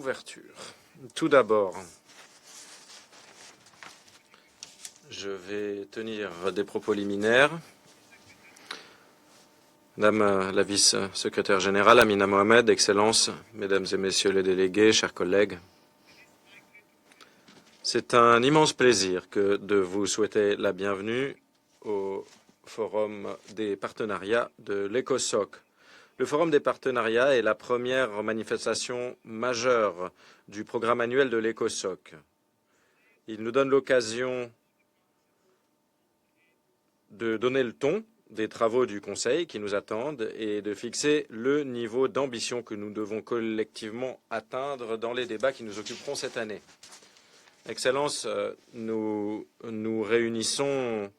d'ouverture. Tout d'abord, je vais tenir des propos liminaires. Madame la vice-secrétaire générale, Amina Mohamed, Excellences, Mesdames et Messieurs les délégués, chers collègues, c'est un immense plaisir de vous souhaiter la bienvenue au Forum des partenariats de l'ECOSOC. Le Forum des partenariats est la première manifestation majeure du programme annuel de l'ECOSOC. Il nous donne l'occasion de donner le ton des travaux du Conseil qui nous attendent et de fixer le niveau d'ambition que nous devons collectivement atteindre dans les débats qui nous occuperont cette année. Excellences, nous nous réunissons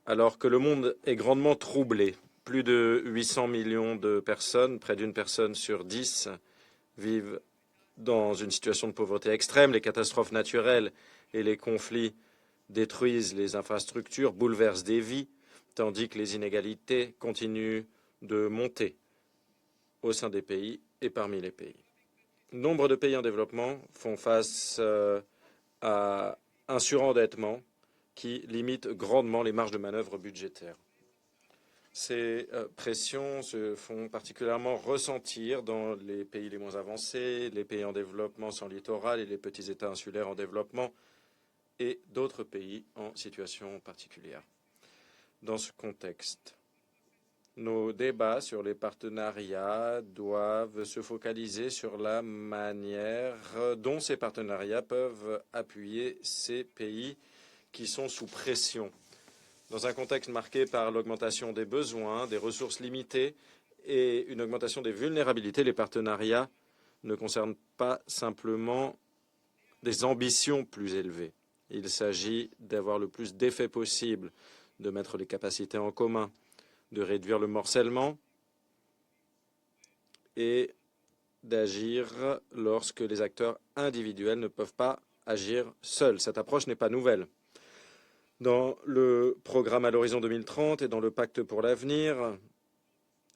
alors que le monde est grandement troublé. Plus de 800 millions de personnes, près d'une personne sur 10, vivent dans une situation de pauvreté extrême. Les catastrophes naturelles et les conflits détruisent les infrastructures, bouleversent des vies, tandis que les inégalités continuent de monter au sein des pays et parmi les pays. Nombre de pays en développement font face à un surendettement qui limite grandement les marges de manœuvre budgétaires. Ces pressions se font particulièrement ressentir dans les pays les moins avancés, les pays en développement sans littoral et les petits États insulaires en développement et d'autres pays en situation particulière. Dans ce contexte, nos débats sur les partenariats doivent se focaliser sur la manière dont ces partenariats peuvent appuyer ces pays qui sont sous pression. Dans un contexte marqué par l'augmentation des besoins, des ressources limitées et une augmentation des vulnérabilités, les partenariats ne concernent pas simplement des ambitions plus élevées. Il s'agit d'avoir le plus d'effets possible, de mettre les capacités en commun, de réduire le morcellement et d'agir lorsque les acteurs individuels ne peuvent pas agir seuls. Cette approche n'est pas nouvelle. Dans le programme à l'horizon 2030 et dans le pacte pour l'avenir,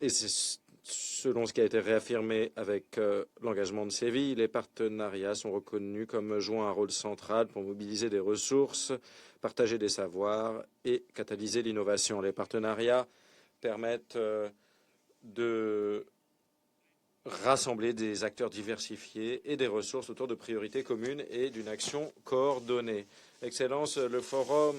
et c'est selon ce qui a été réaffirmé avec l'engagement de Séville, les partenariats sont reconnus comme jouant un rôle central pour mobiliser des ressources, partager des savoirs et catalyser l'innovation. Les partenariats permettent de rassembler des acteurs diversifiés et des ressources autour de priorités communes et d'une action coordonnée. Excellence, le forum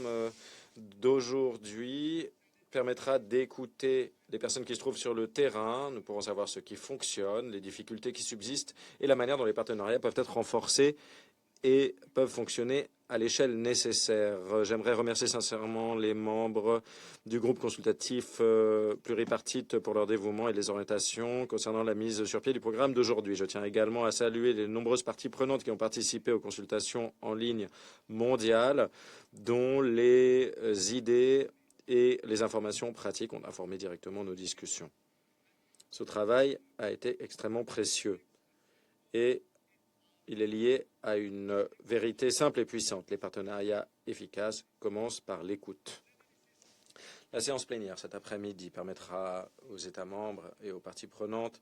d'aujourd'hui permettra d'écouter les personnes qui se trouvent sur le terrain. Nous pourrons savoir ce qui fonctionne, les difficultés qui subsistent et la manière dont les partenariats peuvent être renforcés et peuvent fonctionner à l'échelle nécessaire. J'aimerais remercier sincèrement les membres du groupe consultatif pluripartite pour leur dévouement et les orientations concernant la mise sur pied du programme d'aujourd'hui. Je tiens également à saluer les nombreuses parties prenantes qui ont participé aux consultations en ligne mondiales, dont les idées et les informations pratiques ont informé directement nos discussions. Ce travail a été extrêmement précieux et il est lié à une vérité simple et puissante. Les partenariats efficaces commencent par l'écoute. La séance plénière cet après-midi permettra aux États membres et aux parties prenantes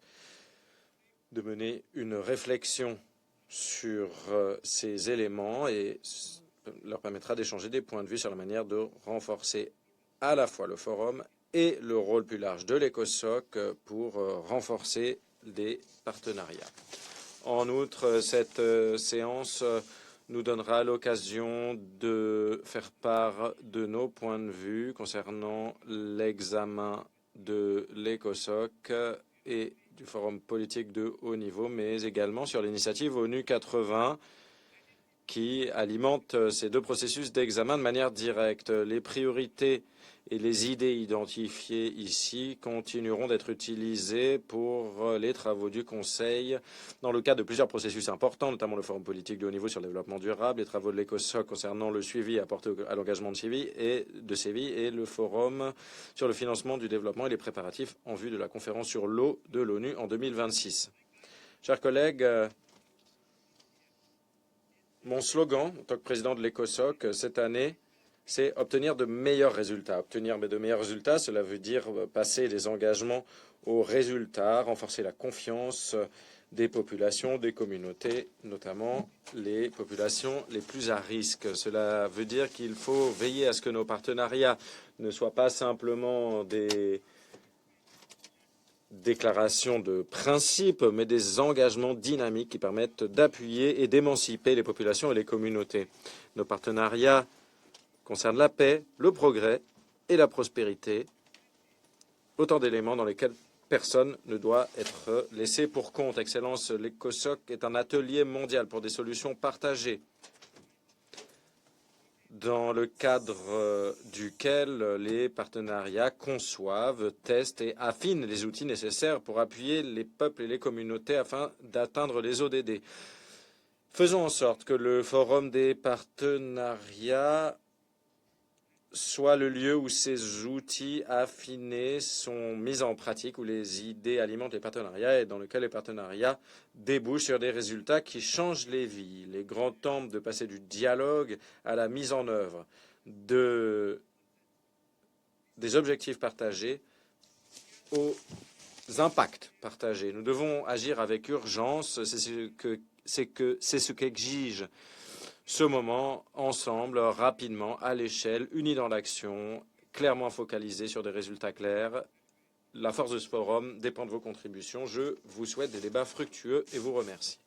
de mener une réflexion sur ces éléments et leur permettra d'échanger des points de vue sur la manière de renforcer à la fois le forum et le rôle plus large de l'ECOSOC pour renforcer les partenariats. En outre, cette séance nous donnera l'occasion de faire part de nos points de vue concernant l'examen de l'ECOSOC et du forum politique de haut niveau, mais également sur l'initiative ONU 80 qui alimente ces deux processus d'examen de manière directe. Les priorités et les idées identifiées ici continueront d'être utilisées pour les travaux du Conseil dans le cadre de plusieurs processus importants, notamment le Forum politique de haut niveau sur le développement durable, les travaux de l'ECOSOC concernant le suivi apporté à l'engagement de Séville et le Forum sur le financement du développement et les préparatifs en vue de la conférence sur l'eau de l'ONU en 2026. Chers collègues, mon slogan en tant que président de l'ECOSOC cette année, c'est obtenir de meilleurs résultats. Obtenir de meilleurs résultats, cela veut dire passer des engagements aux résultats, renforcer la confiance des populations, des communautés, notamment les populations les plus à risque. Cela veut dire qu'il faut veiller à ce que nos partenariats ne soient pas simplement des déclarations de principe, mais des engagements dynamiques qui permettent d'appuyer et d'émanciper les populations et les communautés. Nos partenariats concernent la paix, le progrès et la prospérité, autant d'éléments dans lesquels personne ne doit être laissé pour compte. Excellence, l'ECOSOC est un atelier mondial pour des solutions partagées, dans le cadre duquel les partenariats conçoivent, testent et affinent les outils nécessaires pour appuyer les peuples et les communautés afin d'atteindre les ODD. Faisons en sorte que le Forum des partenariats soit le lieu où ces outils affinés sont mis en pratique, où les idées alimentent les partenariats et dans lequel les partenariats débouchent sur des résultats qui changent les vies. Les grands temps de passer du dialogue à la mise en œuvre des objectifs partagés aux impacts partagés. Nous devons agir avec urgence, c'est ce qu'exige ce moment, ensemble, rapidement, à l'échelle, unis dans l'action, clairement focalisés sur des résultats clairs. La force de ce forum dépend de vos contributions. Je vous souhaite des débats fructueux et vous remercie.